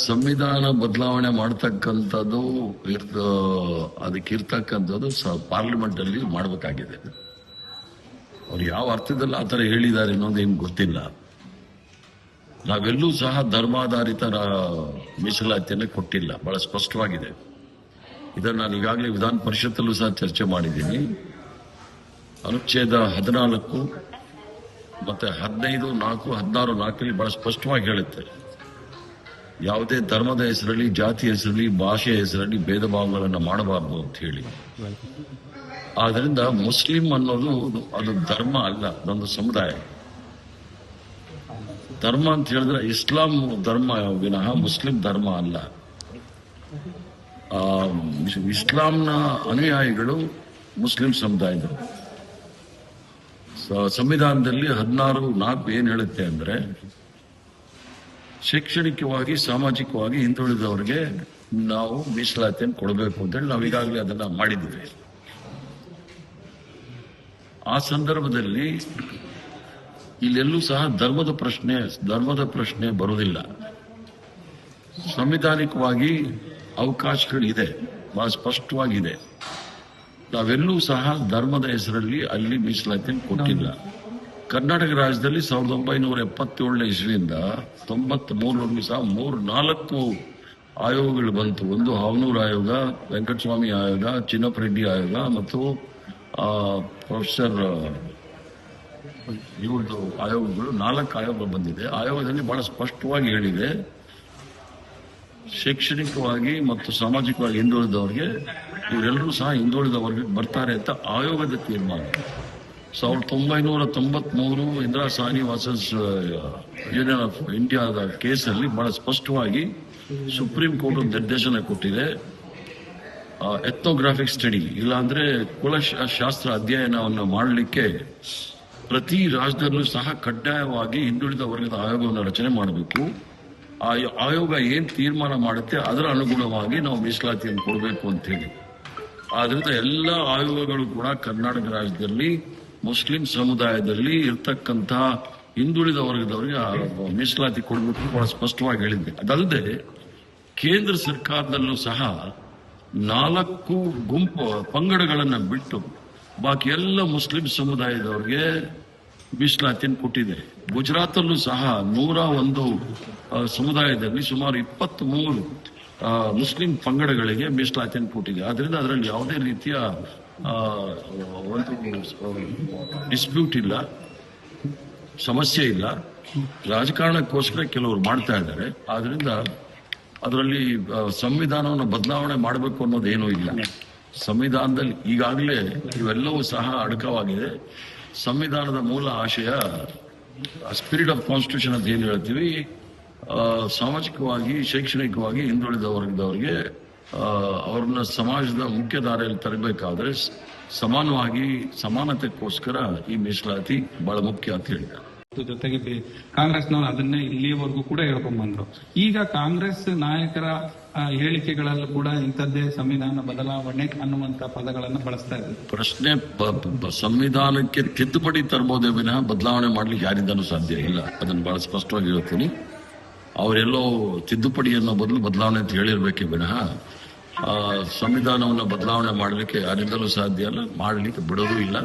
ಸಂವಿಧಾನ ಬದಲಾವಣೆ ಮಾಡ್ತಕ್ಕಂಥದ್ದು ಅದಕ್ಕಿರ್ತಕ್ಕಂಥದ್ದು ಪಾರ್ಲಿಮೆಂಟ್ ಅಲ್ಲಿ ಮಾಡಬೇಕಾಗಿದೆ. ಅವ್ರು ಯಾವ ಅರ್ಥದಲ್ಲಿ ಆ ಥರ ಹೇಳಿದ್ದಾರೆ ಅನ್ನೋದು ಏನು ಗೊತ್ತಿಲ್ಲ. ನಾವೆಲ್ಲೂ ಸಹ ಧರ್ಮಾಧಾರಿತ ಮೀಸಲಾತಿಯನ್ನು ಕೊಟ್ಟಿಲ್ಲ, ಬಹಳ ಸ್ಪಷ್ಟವಾಗಿದೆ. ಇದನ್ನು ನಾನು ಈಗಾಗಲೇ ವಿಧಾನ ಪರಿಷತ್ತಲ್ಲೂ ಸಹ ಚರ್ಚೆ ಮಾಡಿದ್ದೀನಿ. ಅನುಚ್ಛೇದ 14 ಮತ್ತೆ 15, 4, 16, 4 ಬಹಳ ಸ್ಪಷ್ಟವಾಗಿ ಹೇಳುತ್ತೆ, ಯಾವುದೇ ಧರ್ಮದ ಹೆಸರಲ್ಲಿ, ಜಾತಿ ಹೆಸರಲ್ಲಿ, ಭಾಷೆಯ ಹೆಸರಲ್ಲಿ ಭೇದ ಭಾವಗಳನ್ನು ಮಾಡಬಾರದು ಅಂತ ಹೇಳಿ. ಆದ್ರಿಂದ ಮುಸ್ಲಿಂ ಅನ್ನೋದು ಅದು ಧರ್ಮ ಅಲ್ಲ, ಅದೊಂದು ಸಮುದಾಯ. ಧರ್ಮ ಅಂತ ಹೇಳಿದ್ರೆ ಇಸ್ಲಾಂ ಧರ್ಮ ವಿನಃ ಮುಸ್ಲಿಂ ಧರ್ಮ ಅಲ್ಲ. ಇಸ್ಲಾಂನ ಅನುಯಾಯಿಗಳು ಮುಸ್ಲಿಂ ಸಮುದಾಯದವರು. ಸಂವಿಧಾನದಲ್ಲಿ 16(4) ಏನ್ ಹೇಳುತ್ತೆ ಅಂದ್ರೆ, ಶೈಕ್ಷಣಿಕವಾಗಿ, ಸಾಮಾಜಿಕವಾಗಿ ಹಿಂದುಳಿದವರಿಗೆ ನಾವು ಮೀಸಲಾತಿಯನ್ನು ಕೊಡಬೇಕು ಅಂತೇಳಿ ನಾವು ಈಗಾಗಲೇ ಅದನ್ನ ಮಾಡಿದ್ದೀವಿ. ಆ ಸಂದರ್ಭದಲ್ಲಿ ಇಲ್ಲೆಲ್ಲೂ ಸಹ ಧರ್ಮದ ಪ್ರಶ್ನೆ ಬರುವುದಿಲ್ಲ. ಸಂವಿಧಾನಿಕವಾಗಿ ಅವಕಾಶಗಳಿದೆ, ಬಹಳ ಸ್ಪಷ್ಟವಾಗಿದೆ. ನಾವೆಲ್ಲೂ ಸಹ ಧರ್ಮದ ಹೆಸರಲ್ಲಿ ಅಲ್ಲಿ ಮೀಸಲಾತಿಯನ್ನು ಕೊಟ್ಟಿಲ್ಲ. ಕರ್ನಾಟಕ ರಾಜ್ಯದಲ್ಲಿ 1977 ಇಸ್ವಿಯಿಂದ 93 ಸಹ 3-4 ಆಯೋಗಗಳು ಬಂತು. ಒಂದು ಹಾವನೂರು ಆಯೋಗ, ವೆಂಕಟಸ್ವಾಮಿ ಆಯೋಗ, ಚಿನ್ನಪ್ಪರೆಡ್ಡಿ ಆಯೋಗ ಮತ್ತು ಪ್ರೊಫೆಸರ್ ಇವ್ರದ್ದು ಆಯೋಗಗಳು, 4 ಆಯೋಗಗಳು ಬಂದಿದೆ. ಆಯೋಗದಲ್ಲಿ ಬಹಳ ಸ್ಪಷ್ಟವಾಗಿ ಹೇಳಿದೆ, ಶೈಕ್ಷಣಿಕವಾಗಿ ಮತ್ತು ಸಾಮಾಜಿಕವಾಗಿ ಹಿಂದುಳಿದವರಿಗೆ ಇವರೆಲ್ಲರೂ ಸಹ ಹಿಂದುಳಿದ ವರ್ಗಕ್ಕೆ ಬರ್ತಾರೆ ಅಂತ ಆಯೋಗದ ತೀರ್ಮಾನ. 1993 Indira Sahni versus union of ಇಂಡಿಯಾದ ಕೇಸಲ್ಲಿ ಬಹಳ ಸ್ಪಷ್ಟವಾಗಿ ಸುಪ್ರೀಂ ಕೋರ್ಟ್ ಒಂದು ನಿರ್ದೇಶನ ಕೊಟ್ಟಿದೆ. ಎಥ್ನೋಗ್ರಾಫಿಕ್ ಸ್ಟಡಿ, ಇಲ್ಲಾಂದ್ರೆ ಕುಲಶಾಸ್ತ್ರ ಅಧ್ಯಯನವನ್ನು ಮಾಡಲಿಕ್ಕೆ ಪ್ರತಿ ರಾಜ್ಯದಲ್ಲೂ ಸಹ ಕಡ್ಡಾಯವಾಗಿ ಹಿಂದುಳಿದ ವರ್ಗದ ಆಯೋಗವನ್ನು ರಚನೆ ಮಾಡಬೇಕು. ಆ ಆಯೋಗ ಏನ್ ತೀರ್ಮಾನ ಮಾಡುತ್ತೆ ಅದರ ಅನುಗುಣವಾಗಿ ನಾವು ಮೀಸಲಾತಿಯನ್ನು ಕೊಡಬೇಕು ಅಂತ ಹೇಳಿ. ಆದ್ರಿಂದ ಎಲ್ಲ ಆಯೋಗಗಳು ಕೂಡ ಕರ್ನಾಟಕ ರಾಜ್ಯದಲ್ಲಿ ಮುಸ್ಲಿಂ ಸಮುದಾಯದಲ್ಲಿ ಇರ್ತಕ್ಕಂಥ ಹಿಂದುಳಿದ ವರ್ಗದವರಿಗೆ ಮೀಸಲಾತಿ ಕೊಡಬೇಕು ಬಹಳ ಸ್ಪಷ್ಟವಾಗಿ ಹೇಳಿದ್ದೆ. ಅದಲ್ಲದೆ ಕೇಂದ್ರ ಸರ್ಕಾರದಲ್ಲೂ ಸಹ 4 ಗುಂಪು ಪಂಗಡಗಳನ್ನು ಬಿಟ್ಟು ಬಾಕಿ ಎಲ್ಲ ಮುಸ್ಲಿಂ ಸಮುದಾಯದವರಿಗೆ ಮೀಸಲಾತಿಯನ್ನು ಕೊಟ್ಟಿದೆ. ಗುಜರಾತಲ್ಲೂ ಸಹ 101 ಸಮುದಾಯದಲ್ಲಿ ಸುಮಾರು 23 ಮುಸ್ಲಿಂ ಪಂಗಡಗಳಿಗೆ ಮೀಸಲಾತಿಯನ್ನು ಕೊಟ್ಟಿದೆ. ಆದ್ರಿಂದ ಅದರಲ್ಲಿ ಯಾವುದೇ ರೀತಿಯ ಒಂದು ಡಿಸ್ಪ್ಯೂಟ್ ಇಲ್ಲ, ಸಮಸ್ಯೆ ಇಲ್ಲ. ರಾಜಕಾರಣಕ್ಕೋಸ್ಕರ ಕೆಲವರು ಮಾಡ್ತಾ ಇದ್ದಾರೆ. ಆದ್ರಿಂದ ಅದರಲ್ಲಿ ಸಂವಿಧಾನವನ್ನು ಬದಲಾವಣೆ ಮಾಡಬೇಕು ಅನ್ನೋದೇನೂ ಇಲ್ಲ. ಸಂವಿಧಾನದಲ್ಲಿ ಈಗಾಗಲೇ ಇವೆಲ್ಲವೂ ಸಹ ಅಡಕವಾಗಿದೆ. ಸಂವಿಧಾನದ ಮೂಲ ಆಶಯ, ಸ್ಪಿರಿಟ್ ಆಫ್ ಕಾನ್ಸ್ಟಿಟ್ಯೂಷನ್ ಅಂತ ಏನು ಹೇಳ್ತೀವಿ, ಸಾಮಾಜಿಕವಾಗಿ, ಶೈಕ್ಷಣಿಕವಾಗಿ ಹಿಂದುಳಿದ ವರ್ಗದವರಿಗೆ ಅವ್ರನ್ನ ಸಮಾಜದ ಮುಖ್ಯ ದಾರಿಯಲ್ಲಿ ತರಬೇಕಾದ್ರೆ ಸಮಾನವಾಗಿ, ಸಮಾನತೆಗೋಸ್ಕರ ಈ ಮೀಸಲಾತಿ ಬಹಳ ಮುಖ್ಯ ಅಂತ ಹೇಳಿದ್ದಾರೆ. ಜೊತೆಗೆ ಕಾಂಗ್ರೆಸ್ನವರು ಅದನ್ನೇ ಇಲ್ಲಿಯವರೆಗೂ ಕೂಡ ಹೇಳ್ಕೊಂಡ್ಬಂದ್ರು. ಈಗ ಕಾಂಗ್ರೆಸ್ ನಾಯಕರ ಹೇಳಿಕೆಗಳಲ್ಲೂ ಕೂಡ ಇಂಥದ್ದೇ ಸಂವಿಧಾನ ಬದಲಾವಣೆ ಅನ್ನುವಂತ ಪದಗಳನ್ನು ಬಳಸ್ತಾ ಇದ್ದಾರೆ. ಪ್ರಶ್ನೆ ಸಂವಿಧಾನಕ್ಕೆ ತಿದ್ದುಪಡಿ ತರಬಹುದೇ ವಿನಃ ಬದಲಾವಣೆ ಮಾಡ್ಲಿಕ್ಕೆ ಯಾರಿಂದನೂ ಸಾಧ್ಯ ಇಲ್ಲ. ಅದನ್ನು ಬಹಳ ಸ್ಪಷ್ಟವಾಗಿ ಹೇಳ್ತೀನಿ. ಅವರೆಲ್ಲೋ ತಿದ್ದುಪಡಿ ಅನ್ನೋ ಬದಲು ಬದಲಾವಣೆ ಅಂತ ಹೇಳಿರ್ಬೇಕೇ ವಿನಃ ಸಂವಿಧಾನವನ್ನು ಬದಲಾವಣೆ ಮಾಡಲಿಕ್ಕೆ ಯಾರಿಂದಲೂ ಸಾಧ್ಯ ಇಲ್ಲ, ಮಾಡಲಿಕ್ಕೆ ಬಿಡೋದು ಇಲ್ಲ.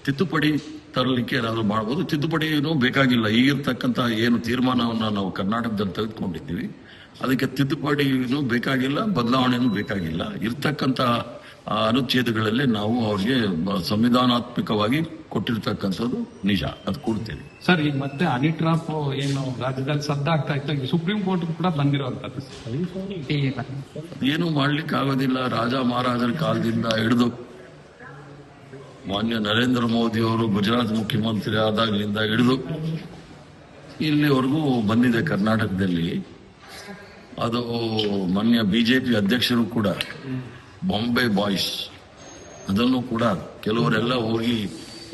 ತಿದ್ದುಪಡಿ ತರಲಿಕ್ಕೆ ಏನಾದರೂ ಮಾಡಬಹುದು, ತಿದ್ದುಪಡಿ ಏನೂ ಬೇಕಾಗಿಲ್ಲ. ಈಗಿರ್ತಕ್ಕಂಥ ಏನು ತೀರ್ಮಾನವನ್ನು ನಾವು ಕರ್ನಾಟಕದಲ್ಲಿ ತೆಗೆದುಕೊಂಡಿದ್ದೀವಿ ಅದಕ್ಕೆ ತಿದ್ದುಪಡಿನೂ ಬೇಕಾಗಿಲ್ಲ, ಬದಲಾವಣೆನೂ ಬೇಕಾಗಿಲ್ಲ. ಇರ್ತಕ್ಕಂಥ ಅನುಚ್ಛೇದಗಳಲ್ಲಿ ನಾವು ಅವ್ರಿಗೆ ಸಂವಿಧಾನಾತ್ಮಕವಾಗಿ ಕೊಟ್ಟಿರ್ತಕ್ಕಂಥದ್ದು ನಿಜ, ಅದು ಕೊಡ್ತೇವೆ. ಸರ್, ಈಗ ಮತ್ತೆ ಹನಿ ಟ್ರಾಪ್ ಏನು ರಾಜ್ಯದಲ್ಲಿ ಸದ್ದಾಗ್ತಾ ಇತ್ತು, ಸುಪ್ರೀಂ ಕೋರ್ಟ್ ಕೂಡ ಬಂದಿರುವಂತದ್ದು. ಏನು ಮಾಡ್ಲಿಕ್ಕೆ ಆಗೋದಿಲ್ಲ. ರಾಜ ಮಹಾರಾಜರ ಕಾಲದಿಂದ ಹಿಡಿದು ಮಾನ್ಯ ನರೇಂದ್ರ ಮೋದಿ ಅವರು ಗುಜರಾತ್ ಮುಖ್ಯಮಂತ್ರಿ ಆದಾಗಲಿಂದ ಹಿಡಿದು ಇಲ್ಲಿವರೆಗೂ ಬಂದಿದೆ ಕರ್ನಾಟಕದಲ್ಲಿ. ಅದು ಮಾನ್ಯ ಬಿಜೆಪಿ ಅಧ್ಯಕ್ಷರು ಕೂಡ ಬಾಂಬೆ ಬಾಯ್ಸ್ ಅದನ್ನು ಕೂಡ ಕೆಲವರೆಲ್ಲ ಹೋಗಿ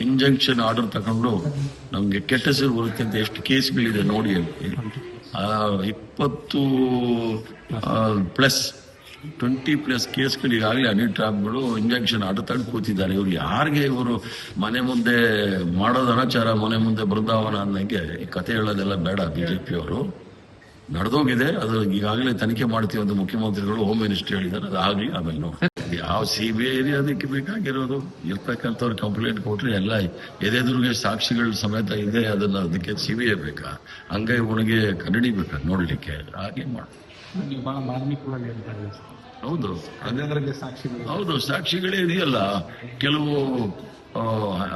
ಇಂಜಂಕ್ಷನ್ ಆರ್ಡರ್ ತಗೊಂಡು ನಮ್ಗೆ ಕೆಟ್ಟ ಹೆಸರು ಬರುತ್ತೆ ಅಂತ ಎಷ್ಟು ಕೇಸ್ಗಳಿದೆ ನೋಡಿ. 20+ ಕೇಸ್ಗಳು ಈಗಾಗಲೇ ಹನಿ ಟ್ರಾಪ್ಗಳು ಇಂಜೆಕ್ಷನ್ ಆರ್ಡರ್ ತಗೊಂಡು ಕೂತಿದ್ದಾರೆ. ಇವ್ರು ಯಾರಿಗೆ ಇವರು ಮನೆ ಮುಂದೆ ಮಾಡೋದು ಅನಾಚಾರ, ಮನೆ ಮುಂದೆ ಬೃಂದಾವನ ಅನ್ನಂಗೆ ಈ ಕತೆ ಹೇಳೋದೆಲ್ಲ ಬೇಡ. ಬಿಜೆಪಿ ಅವರು ನಡೆದೋಗಿದೆ. ಅದು ಈಗಾಗಲೇ ತನಿಖೆ ಮಾಡ್ತೀವಿ ಅಂತ ಮುಖ್ಯಮಂತ್ರಿಗಳು, ಹೋಮ್ ಮಿನಿಸ್ಟರ್ ಹೇಳಿದ್ದಾರೆ. ಅದು ಆಗಲಿ, ಆಮೇಲೆ ನೋಡಿ. ಯಾವ CBI ಅದಕ್ಕೆ ಬೇಕಾಗಿರೋದು? ಇರ್ತಕ್ಕಂಥವ್ರು ಕಂಪ್ಲೇಂಟ್ ಕೊಟ್ರೆ ಎಲ್ಲ ಎದೆದುರಿಗೆ ಸಾಕ್ಷಿಗಳ ಸಮೇತ ಇದೆ, ಅದಕ್ಕೆ CBI ಬೇಕಾ? ಹಂಗೆ ಉಣಗೆ ಕನ್ನಡಿ ಬೇಕಾ ನೋಡ್ಲಿಕ್ಕೆ? ಹಾಗೆ ಮಾಡಿ. ನೀವು ಬಹಳ ಮಾರ್ಮಿಕವಾಗಿ ಹೇಳ್ತಾರೆ. ಹೌದು, ಅದಕ್ಕೆ ಸಾಕ್ಷಿಗಳು. ಹೌದು, ಸಾಕ್ಷಿಗಳೇ ಇದೆಯಲ್ಲ. ಕೆಲವು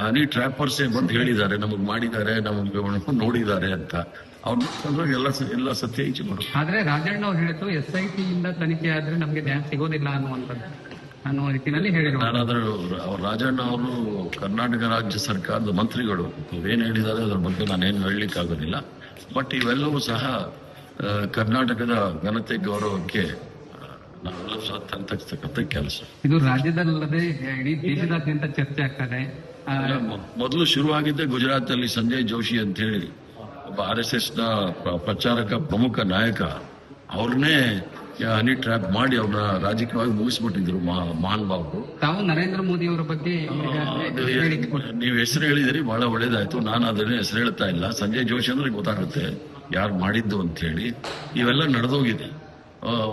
ಹನಿ ಟ್ರ್ಯಾಪರ್ಸೇ ಬಂದು ಹೇಳಿದ್ದಾರೆ, ನಮಗ್ ಮಾಡಿದ್ದಾರೆ, ನಮಗೆ ನೋಡಿದ್ದಾರೆ ಅಂತ. ಅವ್ರು ಎಲ್ಲ ಸತ್ಯ ಈಚೆ ಬರುತ್ತೆ. ಆದ್ರೆ ರಾಜಣ್ಣ ಅವ್ರು ಹೇಳಿದ್ರು SIT ಇಂದ ತನಿಖೆ ಆದ್ರೆ ನಮ್ಗೆ ನ್ಯಾಯ ಸಿಗೋದಿಲ್ಲ ಅನ್ನುವ ರೀತಿಯಲ್ಲಿ ಹೇಳಿದ್ರು. ನಾನಾದ್ರೂ ರಾಜಣ್ಣ ಅವರು ಕರ್ನಾಟಕ ರಾಜ್ಯ ಸರ್ಕಾರದ ಮಂತ್ರಿಗಳು ಏನ್ ಹೇಳಿದ್ದಾರೆ ಅದ್ರ ಬಗ್ಗೆ ನಾನೇನು ಹೇಳಲಿಕ್ಕೆ ಆಗೋದಿಲ್ಲ. ಬಟ್ ಇವೆಲ್ಲವೂ ಸಹ ಕರ್ನಾಟಕದ ಘನತೆ ಗೌರವಕ್ಕೆ ನಾವೆಲ್ಲ ತಂತಕ್ಕಂಥ ಕೆಲಸ. ಇದು ರಾಜ್ಯದಲ್ಲದೆ ಇಡೀ ದೇಶದಾದ್ಯಂತ ಚರ್ಚೆ ಆಗ್ತದೆ. ಮೊದಲು ಶುರುವಾಗಿದ್ದೆ ಗುಜರಾತ್ ಅಲ್ಲಿ ಸಂಜಯ್ ಜೋಶಿ ಅಂತ ಹೇಳಿ ಒಬ್ಬ RSS ನ ಪ್ರಚಾರಕ ಪ್ರಮುಖ ನಾಯಕ. ಅವ್ರನ್ನೇ ಹನಿ ಟ್ರ್ಯಾಪ್ ಮಾಡಿ ಅವ್ರನ್ನ ರಾಜಕೀಯವಾಗಿ ಮುಗಿಸ್ಬಿಟ್ಟಿದ್ರು ಮಹಾನ್ ಬಾಬು. ತಾವು ನರೇಂದ್ರ ಮೋದಿ ಅವರ ಬಗ್ಗೆ ನೀವು ಹೆಸರು ಹೇಳಿದಿರಿ, ಬಹಳ ಒಳ್ಳೇದಾಯ್ತು. ನಾನು ಅದನ್ನ ಹೆಸರು ಹೇಳ್ತಾ ಇಲ್ಲ. ಸಂಜಯ್ ಜೋಶಿ ಅಂದ್ರೆ ಗೊತ್ತಾಗುತ್ತೆ ಯಾರು ಮಾಡಿದ್ದು ಅಂತ ಹೇಳಿ. ಇವೆಲ್ಲ ನಡೆದೋಗಿದೆ.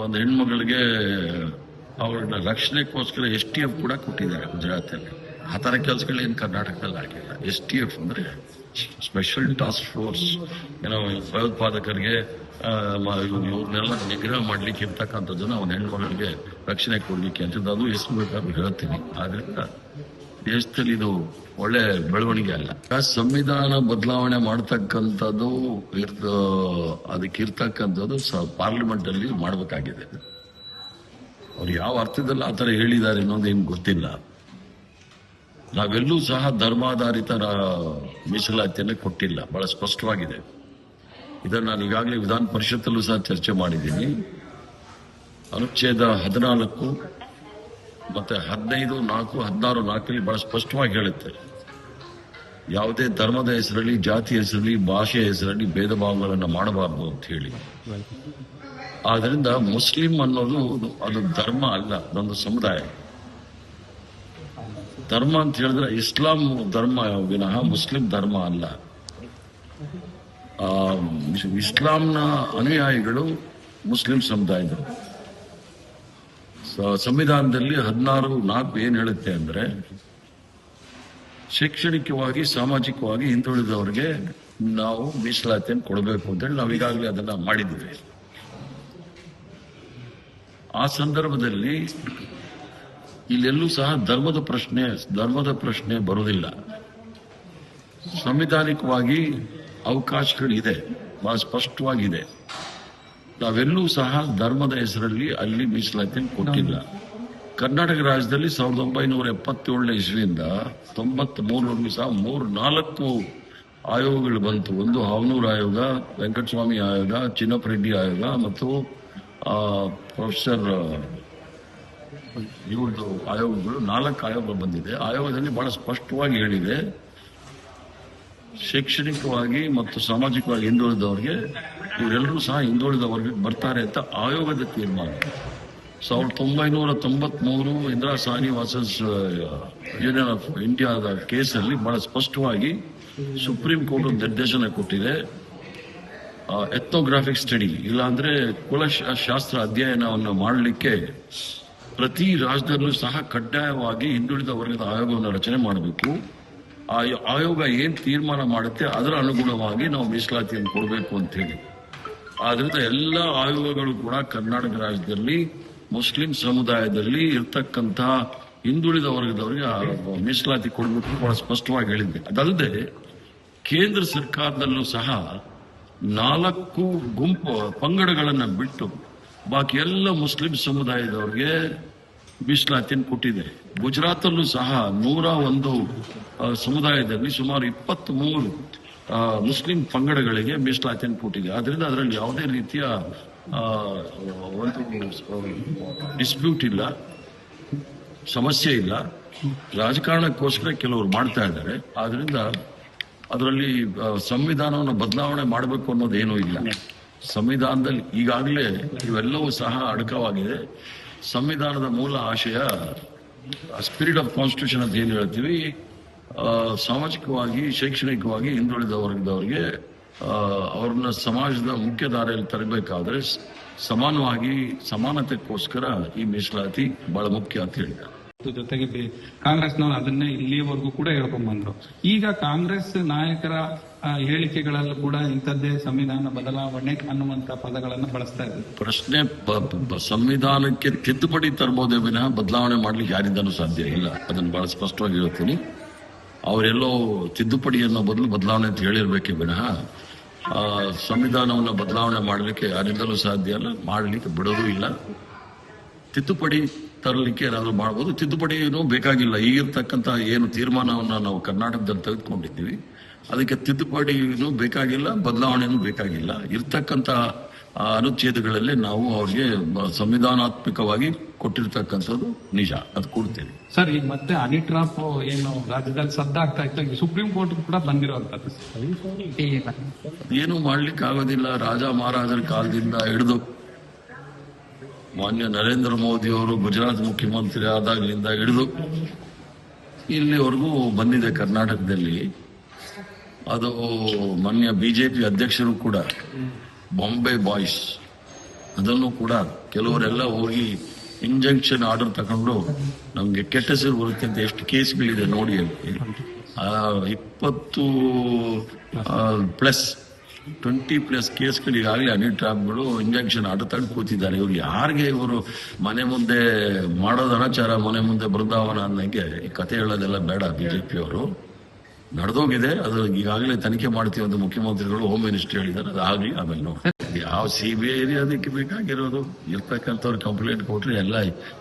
ಒಂದು ಹೆಣ್ಮಗಳಿಗೆ ಅವ್ರನ್ನ ರಕ್ಷಣೆಗೋಸ್ಕರ STF ಕೂಡ ಕೊಟ್ಟಿದ್ದಾರೆ ಗುಜರಾತ್ ಅಲ್ಲಿ. ಆ ತರ ಕೆಲಸಗಳೇನು ಕರ್ನಾಟಕದಲ್ಲಿ ಆಗಿಲ್ಲ. STF ಅಂದ್ರೆ ಸ್ಪೆಷಲ್ ಟಾಸ್ಕ್ ಫೋರ್ಸ್, ಭಯೋತ್ಪಾದಕರಿಗೆ ಇವ್ರನ್ನೆಲ್ಲ ನಿಗ್ರಹ ಮಾಡ್ಲಿಕ್ಕೆ ಇರ್ತಕ್ಕಂಥದ್ದನ್ನ ಅವನ ಹೆಣ್ಮಗಳಿಗೆ ರಕ್ಷಣೆ ಕೊಡ್ಲಿಕ್ಕೆ ಅಂತ. ಅದು ಎಷ್ಟು ಬೇಕಾದ್ರೂ ಹೇಳ್ತೀನಿ. ಆದ್ರಿಂದ ದೇಶದಲ್ಲಿ ಇದು ಒಳ್ಳೆ ಬೆಳವಣಿಗೆ ಅಲ್ಲ. ಸಂವಿಧಾನ ಬದಲಾವಣೆ ಮಾಡ್ತಕ್ಕಂಥದ್ದು ಅದಕ್ಕಿರ್ತಕ್ಕಂಥದ್ದು ಪಾರ್ಲಿಮೆಂಟ್ ಅಲ್ಲಿ ಮಾಡಬೇಕಾಗಿದೆ. ಅವ್ರು ಯಾವ ಅರ್ಥದಲ್ಲಿ ಆ ಥರ ಹೇಳಿದ್ದಾರೆ ಅನ್ನೋದು ಏನ್ ಗೊತ್ತಿಲ್ಲ. ನಾವೆಲ್ಲೂ ಸಹ ಧರ್ಮಾಧಾರಿತ ಮೀಸಲಾತಿಯನ್ನು ಕೊಟ್ಟಿಲ್ಲ, ಬಹಳ ಸ್ಪಷ್ಟವಾಗಿದೆ. ಇದನ್ನು ನಾನು ಈಗಾಗಲೇ ವಿಧಾನ ಪರಿಷತ್ತಲ್ಲೂ ಸಹ ಚರ್ಚೆ ಮಾಡಿದ್ದೀನಿ. ಅನುಚ್ಛೇದ 14 ಮತ್ತೆ 15(4), 16(4) ಬಹಳ ಸ್ಪಷ್ಟವಾಗಿ ಹೇಳುತ್ತೆ, ಯಾವುದೇ ಧರ್ಮದ ಹೆಸರಲ್ಲಿ, ಜಾತಿ ಹೆಸರಲ್ಲಿ, ಭಾಷೆಯ ಹೆಸರಲ್ಲಿ ಭೇದ ಭಾವಗಳನ್ನು ಮಾಡಬಾರದು ಅಂತ ಹೇಳಿ. ಆದ್ರಿಂದ ಮುಸ್ಲಿಂ ಅನ್ನೋದು ಅದು ಧರ್ಮ ಅಲ್ಲ, ಅದೊಂದು ಸಮುದಾಯ. ಧರ್ಮ ಅಂತ ಹೇಳಿದ್ರೆ ಇಸ್ಲಾಂ ಧರ್ಮ ವಿನಃ ಮುಸ್ಲಿಂ ಧರ್ಮ ಅಲ್ಲ. ಇಸ್ಲಾಂನ ಅನುಯಾಯಿಗಳು ಮುಸ್ಲಿಂ ಸಮುದಾಯದವರು. ಸಂವಿಧಾನದಲ್ಲಿ 16(4) ಏನ್ ಹೇಳುತ್ತೆ ಅಂದ್ರೆ, ಶೈಕ್ಷಣಿಕವಾಗಿ, ಸಾಮಾಜಿಕವಾಗಿ ಹಿಂದುಳಿದವರಿಗೆ ನಾವು ಮೀಸಲಾತಿಯನ್ನು ಕೊಡಬೇಕು ಅಂತೇಳಿ ನಾವು ಈಗಾಗಲೇ ಅದನ್ನ ಮಾಡಿದ್ದೀವಿ. ಆ ಸಂದರ್ಭದಲ್ಲಿ ಇಲ್ಲೆಲ್ಲೂ ಸಹ ಧರ್ಮದ ಪ್ರಶ್ನೆ ಬರುವುದಿಲ್ಲ. ಸಂವಿಧಾನಿಕವಾಗಿ ಅವಕಾಶಗಳಿದೆ, ಬಹಳ ಸ್ಪಷ್ಟವಾಗಿದೆ. ನಾವೆಲ್ಲೂ ಸಹ ಧರ್ಮದ ಹೆಸರಲ್ಲಿ ಅಲ್ಲಿ ಮೀಸಲಾತಿಯನ್ನು ಕೊಟ್ಟಿಲ್ಲ. ಕರ್ನಾಟಕ ರಾಜ್ಯದಲ್ಲಿ 1977 ಇಸ್ವಿಯಿಂದ 93 ಸಹ 3-4 ಆಯೋಗಗಳು ಬಂತು. ಒಂದು ಹಾವನೂರು ಆಯೋಗ, ವೆಂಕಟಸ್ವಾಮಿ ಆಯೋಗ, ಚಿನ್ನಪ್ಪರೆಡ್ಡಿ ಆಯೋಗ ಮತ್ತು ಪ್ರೊಫೆಸರ್ ಇವ್ರದ್ದು ಆಯೋಗಗಳು 4 ಆಯೋಗ ಬಂದಿದೆ. ಆಯೋಗದಲ್ಲಿ ಬಹಳ ಸ್ಪಷ್ಟವಾಗಿ ಹೇಳಿದೆ, ಶೈಕ್ಷಣಿಕವಾಗಿ ಮತ್ತು ಸಾಮಾಜಿಕವಾಗಿ ಹಿಂದುಳಿದವರಿಗೆ ಇವರೆಲ್ಲರೂ ಸಹ ಹಿಂದುಳಿದ ವರ್ಗಕ್ಕೆ ಬರ್ತಾರೆ ಅಂತ ಆಯೋಗದ ತೀರ್ಮಾನ. 1993 Indira Sahni versus union of ಇಂಡಿಯಾದ ಕೇಸಲ್ಲಿ ಬಹಳ ಸ್ಪಷ್ಟವಾಗಿ ಸುಪ್ರೀಂ ಕೋರ್ಟ್ ನಿರ್ದೇಶನ ಕೊಟ್ಟಿದೆ. ಎಥ್ನೋಗ್ರಾಫಿಕ್ ಸ್ಟಡಿ, ಇಲ್ಲಾಂದ್ರೆ ಕುಲಶಾಸ್ತ್ರ ಅಧ್ಯಯನವನ್ನು ಮಾಡಲಿಕ್ಕೆ ಪ್ರತಿ ರಾಜ್ಯದಲ್ಲೂ ಸಹ ಕಡ್ಡಾಯವಾಗಿ ಹಿಂದುಳಿದ ವರ್ಗದ ಆಯೋಗವನ್ನು ರಚನೆ ಮಾಡಬೇಕು. ಆ ಆಯೋಗ ಏನ್ ತೀರ್ಮಾನ ಮಾಡುತ್ತೆ ಅದರ ಅನುಗುಣವಾಗಿ ನಾವು ಮೀಸಲಾತಿಯನ್ನು ಕೊಡಬೇಕು ಅಂತ ಹೇಳಿ. ಆದ್ರಿಂದ ಎಲ್ಲ ಆಯೋಗಗಳು ಕೂಡ ಕರ್ನಾಟಕ ರಾಜ್ಯದಲ್ಲಿ ಮುಸ್ಲಿಂ ಸಮುದಾಯದಲ್ಲಿ ಇರ್ತಕ್ಕಂಥ ಹಿಂದುಳಿದ ವರ್ಗದವರಿಗೆ ಮೀಸಲಾತಿ ಕೊಡಬೇಕು ಬಹಳ ಸ್ಪಷ್ಟವಾಗಿ ಹೇಳಿದ್ದೆ. ಅದಲ್ಲದೆ ಕೇಂದ್ರ ಸರ್ಕಾರದಲ್ಲೂ ಸಹ 4 ಗುಂಪು ಪಂಗಡಗಳನ್ನು ಬಿಟ್ಟು ಬಾಕಿ ಎಲ್ಲ ಮುಸ್ಲಿಂ ಸಮುದಾಯದವರಿಗೆ ಮೀಸಲಾತಿಯನ್ನು ಕೊಟ್ಟಿದೆ. ಗುಜರಾತಲ್ಲೂ ಸಹ 101 ಸಮುದಾಯದಲ್ಲಿ ಸುಮಾರು 23 ಮುಸ್ಲಿಂ ಪಂಗಡಗಳಿಗೆ ಮೀಸಲಾತಿಯನ್ನು ಕೊಟ್ಟಿದೆ. ಆದ್ರಿಂದ ಅದರಲ್ಲಿ ಯಾವುದೇ ರೀತಿಯ ಒಂದು ಡಿಸ್ಪ್ಯೂಟ್ ಇಲ್ಲ, ಸಮಸ್ಯೆ ಇಲ್ಲ. ರಾಜಕಾರಣಕ್ಕೋಸ್ಕರ ಕೆಲವರು ಮಾಡ್ತಾ ಇದ್ದಾರೆ. ಆದ್ರಿಂದ ಅದರಲ್ಲಿ ಸಂವಿಧಾನವನ್ನು ಬದಲಾವಣೆ ಮಾಡಬೇಕು ಅನ್ನೋದೇನೂ ಇಲ್ಲ. ಸಂವಿಧಾನದಲ್ಲಿ ಈಗಾಗಲೇ ಇವೆಲ್ಲವೂ ಸಹ ಅಡಕವಾಗಿದೆ. ಸಂವಿಧಾನದ ಮೂಲ ಆಶಯ ಸ್ಪಿರಿಟ್ ಆಫ್ ಕಾನ್ಸ್ಟಿಟ್ಯೂಷನ್ ಅಂತ ಏನು ಹೇಳ್ತೀವಿ, ಸಾಮಾಜಿಕವಾಗಿ, ಶೈಕ್ಷಣಿಕವಾಗಿ ಹಿಂದುಳಿದ ವರ್ಗದವರಿಗೆ ಅವ್ರನ್ನ ಸಮಾಜದ ಮುಖ್ಯ ದಾರಿಯಲ್ಲಿ ತರಬೇಕಾದ್ರೆ ಸಮಾನವಾಗಿ ಸಮಾನತೆಗೋಸ್ಕರ ಈ ಮೀಸಲಾತಿ ಬಹಳ ಮುಖ್ಯ ಅಂತ ಹೇಳಿದ್ದಾರೆ. ಜೊತೆಗೆ ಕಾಂಗ್ರೆಸ್ನವರು ಅದನ್ನೇ ಇಲ್ಲಿಯವರೆಗೂ ಕೂಡ ಹೇಳ್ಕೊಂಡ್ ಬಂದ್ರು. ಈಗ ಕಾಂಗ್ರೆಸ್ ನಾಯಕರ ಹೇಳಿಕೆಗಳಲ್ಲೂ ಕೂಡ ಇಂಥದ್ದೇ ಸಂವಿಧಾನ ಬದಲಾವಣೆ ಅನ್ನುವಂತ ಪದಗಳನ್ನು ಬಳಸ್ತಾ ಇದ್ದಾರೆ. ಪ್ರಶ್ನೆ ಸಂವಿಧಾನಕ್ಕೆ ತಿದ್ದುಪಡಿ ತರಬಹುದೇ ವಿನಃ ಬದಲಾವಣೆ ಮಾಡ್ಲಿಕ್ಕೆ ಯಾರಿಂದನೂ ಸಾಧ್ಯ ಇಲ್ಲ. ಅದನ್ನು ಬಹಳ ಸ್ಪಷ್ಟವಾಗಿ ಹೇಳ್ತೀನಿ. ಅವರೆಲ್ಲೋ ತಿದ್ದುಪಡಿ ಅನ್ನೋ ಬದಲು ಬದಲಾವಣೆ ಅಂತ ಹೇಳಿರ್ಬೇಕೆ ವಿನಃ ಸಂವಿಧಾನವನ್ನು ಬದಲಾವಣೆ ಮಾಡಲಿಕ್ಕೆ ಯಾರಿಂದಲೂ ಸಾಧ್ಯ ಇಲ್ಲ, ಮಾಡಲಿಕ್ಕೆ ಬಿಡೋದು ಇಲ್ಲ. ತಿದ್ದುಪಡಿ ತರಲಿಕ್ಕೆ ಏನಾದ್ರು ಮಾಡಬಹುದು. ತಿದ್ದುಪಡಿನೂ ಬೇಕಾಗಿಲ್ಲ. ಈಗಿರ್ತಕ್ಕಂಥ ಏನು ತೀರ್ಮಾನವನ್ನ ನಾವು ಕರ್ನಾಟಕದಲ್ಲಿ ತೆಗೆದುಕೊಂಡಿದ್ದೀವಿ ಅದಕ್ಕೆ ತಿದ್ದುಪಡಿನೂ ಬೇಕಾಗಿಲ್ಲ, ಬದಲಾವಣೆನೂ ಬೇಕಾಗಿಲ್ಲ. ಇರ್ತಕ್ಕಂಥ ಅನುಚ್ಛೇದಗಳಲ್ಲಿ ನಾವು ಅವ್ರಿಗೆ ಸಂವಿಧಾನಾತ್ಮಕವಾಗಿ ಕೊಟ್ಟಿರ್ತಕ್ಕಂಥದ್ದು ನಿಜ, ಅದು ಕೊಡ್ತೇವೆ. ಸರ್, ಈಗ ಮತ್ತೆ ಹನಿ ಟ್ರಾಪ್ ಏನು ರಾಜ್ಯದಲ್ಲಿ ಸದ್ದಾಗ್ತಾ ಇತ್ತು, ಸುಪ್ರೀಂ ಕೋರ್ಟ್ ಕೂಡ ಬಂದಿರುವಂತದ್ದು. ಏನು ಮಾಡ್ಲಿಕ್ಕೆ ಆಗೋದಿಲ್ಲ. ರಾಜ ಮಹಾರಾಜರ ಕಾಲದಿಂದ ಹಿಡಿದು ಮಾನ್ಯ ನರೇಂದ್ರ ಮೋದಿ ಅವರು ಗುಜರಾತ್ ಮುಖ್ಯಮಂತ್ರಿ ಆದಾಗಲಿಂದ ಹಿಡಿದು ಇಲ್ಲಿವರೆಗೂ ಬಂದಿದೆ ಕರ್ನಾಟಕದಲ್ಲಿ. ಅದು ಮಾನ್ಯ ಬಿಜೆಪಿ ಅಧ್ಯಕ್ಷರು ಕೂಡ ಬಾಂಬೆ ಬಾಯ್ಸ್ ಅದನ್ನು ಕೂಡ ಕೆಲವರೆಲ್ಲ ಹೋಗಿ ಇಂಜಂಕ್ಷನ್ ಆರ್ಡರ್ ತಗೊಂಡು ನಮ್ಗೆ ಕೆಟ್ಟ ಹೆಸರು ಬರುತ್ತೆ ಅಂತ ಎಷ್ಟು ಕೇಸ್ಗಳಿದೆ ನೋಡಿ. 20+ ಕೇಸ್ಗಳು ಈಗಾಗಲೇ ಹನಿ ಟ್ರಾಪ್ಗಳು ಇಂಜೆಕ್ಷನ್ ಆರ್ಡರ್ ತಗೊಂಡು ಕೂತಿದ್ದಾರೆ. ಇವ್ರು ಯಾರಿಗೆ ಇವರು ಮನೆ ಮುಂದೆ ಮಾಡೋದು ಅನಾಚಾರ, ಮನೆ ಮುಂದೆ ಬೃಂದಾವನ ಅನ್ನಂಗೆ ಈ ಕತೆ ಹೇಳೋದೆಲ್ಲ ಬೇಡ. ಬಿಜೆಪಿ ಅವರು ನಡೆದೋಗಿದೆ, ಅದು ಈಗಾಗಲೇ ತನಿಖೆ ಮಾಡ್ತೀವಿ ಅಂತ ಮುಖ್ಯಮಂತ್ರಿಗಳು, ಹೋಮ್ ಮಿನಿಸ್ಟರ್ ಹೇಳಿದ್ದಾರೆ. ಅದಾಗಲಿ, ಆಮೇಲೆ ನೋಡಿ ಯಾವ CBI ಅದಕ್ಕೆ ಬೇಕಾಗಿರೋದು. ಇರ್ತಕ್ಕಂಥವ್ರು ಕಂಪ್ಲೇಂಟ್ ಕೊಟ್ರೆ ಎಲ್ಲ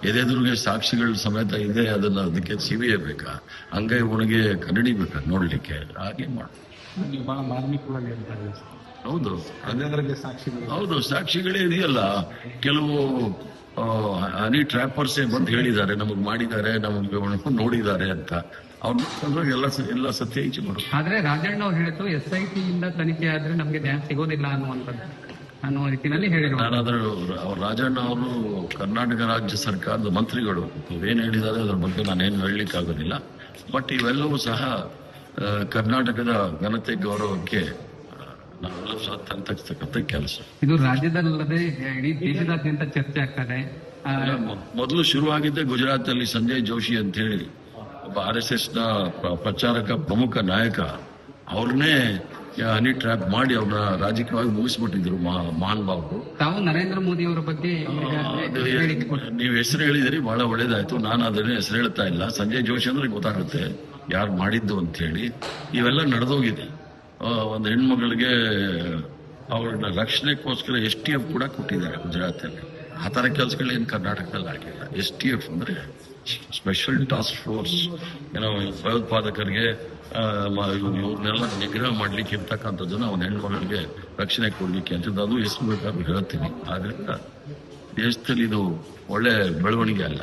ಎದೆದುರಿಗೆ ಸಾಕ್ಷಿಗಳ ಸಮೇತ ಇದೆ, ಅದಕ್ಕೆ CBI ಬೇಕಾ? ಹಂಗೆ ಉಣಗೆ ಕನ್ನಡಿ ಬೇಕಾ ನೋಡ್ಲಿಕ್ಕೆ? ಹಾಗೆ ಮಾಡಿ. ಬಹಳ ಮಾರ್ಮಿಕವಾಗಿ ಹೇಳ್ತಾರೆ. ಹೌದು, ಸಾಕ್ಷಿಗಳು ಹೌದು, ಸಾಕ್ಷಿಗಳೇ ಇದೆಯಲ್ಲ. ಕೆಲವು ಹನಿ ಟ್ರ್ಯಾಪರ್ಸೇ ಬಂದು ಹೇಳಿದ್ದಾರೆ, ನಮಗ್ ಮಾಡಿದ್ದಾರೆ, ನಮಗೆ ನೋಡಿದ್ದಾರೆ ಅಂತ. ಅವ್ರು ಎಲ್ಲ ಸತ್ಯ ಈಚೆ ಮಾಡು. ಆದ್ರೆ ರಾಜಣ್ಣ ಅವ್ರು ಹೇಳಿದ್ರು SIT ಇಂದ ತನಿಖೆ ಆದ್ರೆ ನಮ್ಗೆ ನ್ಯಾಯ ಸಿಗೋದಿಲ್ಲ ಅನ್ನುವ ರೀತಿಯಲ್ಲಿ ಹೇಳಿದ್ರು. ನಾನಾದ್ರೂ ರಾಜಣ್ಣ ಅವರು ಕರ್ನಾಟಕ ರಾಜ್ಯ ಸರ್ಕಾರದ ಮಂತ್ರಿಗಳು ಏನ್ ಹೇಳಿದ್ದಾರೆ ಅದ್ರ ಬಗ್ಗೆ ನಾನೇನು ಹೇಳಲಿಕ್ಕೆ ಆಗೋದಿಲ್ಲ. ಬಟ್ ಇವೆಲ್ಲವೂ ಸಹ ಕರ್ನಾಟಕದ ಘನತೆ ಗೌರವಕ್ಕೆ ನಾವೆಲ್ಲ ತಂತಕ್ಕಂಥ ಕೆಲಸ. ಇದು ರಾಜ್ಯದಲ್ಲದೆ ಇಡೀ ದೇಶದಾದ್ಯಂತ ಚರ್ಚೆ ಆಗ್ತದೆ. ಮೊದಲು ಶುರುವಾಗಿದ್ದೆ ಗುಜರಾತ್ ಅಲ್ಲಿ ಸಂಜಯ್ ಜೋಶಿ ಅಂತ ಹೇಳಿ ಒಬ್ಬ RSS ನ ಪ್ರಚಾರಕ ಪ್ರಮುಖ ನಾಯಕ. ಅವ್ರನ್ನೇ ಹನಿ ಟ್ರ್ಯಾಪ್ ಮಾಡಿ ಅವ್ರನ್ನ ರಾಜಕೀಯವಾಗಿ ಮುಗಿಸ್ಬಿಟ್ಟಿದ್ರು ಮಹಾನ್ ಬಾಬು. ತಾವು ನರೇಂದ್ರ ಮೋದಿ ಅವರ ಬಗ್ಗೆ ನೀವು ಹೆಸರು ಹೇಳಿದಿರಿ, ಬಹಳ ಒಳ್ಳೇದಾಯ್ತು. ನಾನು ಅದನ್ನೇ ಹೆಸರು ಹೇಳ್ತಾ ಇಲ್ಲ. ಸಂಜಯ್ ಜೋಶಿ ಅಂದ್ರೆ ಗೊತ್ತಾಗುತ್ತೆ ಯಾರು ಮಾಡಿದ್ದು ಅಂತ ಹೇಳಿ. ಇವೆಲ್ಲ ನಡೆದೋಗಿದೆ. ಒಂದು ಹೆಣ್ಮಗಳಿಗೆ ಅವ್ರನ್ನ ರಕ್ಷಣೆಗೋಸ್ಕರ STF ಕೂಡ ಕೊಟ್ಟಿದ್ದಾರೆ ಗುಜರಾತ್ ಅಲ್ಲಿ. ಆ ತರ ಕೆಲಸಗಳೇನು ಕರ್ನಾಟಕದಲ್ಲಿ ಆಗಿಲ್ಲ. STF ಅಂದ್ರೆ ಸ್ಪೆಷಲ್ ಟಾಸ್ಕ್ ಫೋರ್ಸ್, ಏನೋ ಭಯೋತ್ಪಾದಕರಿಗೆ ಇವ್ರನ್ನೆಲ್ಲ ನಿಗ್ರಹ ಮಾಡ್ಲಿಕ್ಕೆ ಇರ್ತಕ್ಕಂಥದ್ದನ್ನ ಅವನ ಹೆಣ್ಮಗಳಿಗೆ ರಕ್ಷಣೆ ಕೊಡ್ಲಿಕ್ಕೆ ಅಂತ. ಅದು ಎಷ್ಟು ಬೇಕಾದ್ರೂ ಹೇಳ್ತೀನಿ. ಆದ್ರಿಂದ ದೇಶದಲ್ಲಿ ಇದು ಒಳ್ಳೆ ಬೆಳವಣಿಗೆ ಅಲ್ಲ.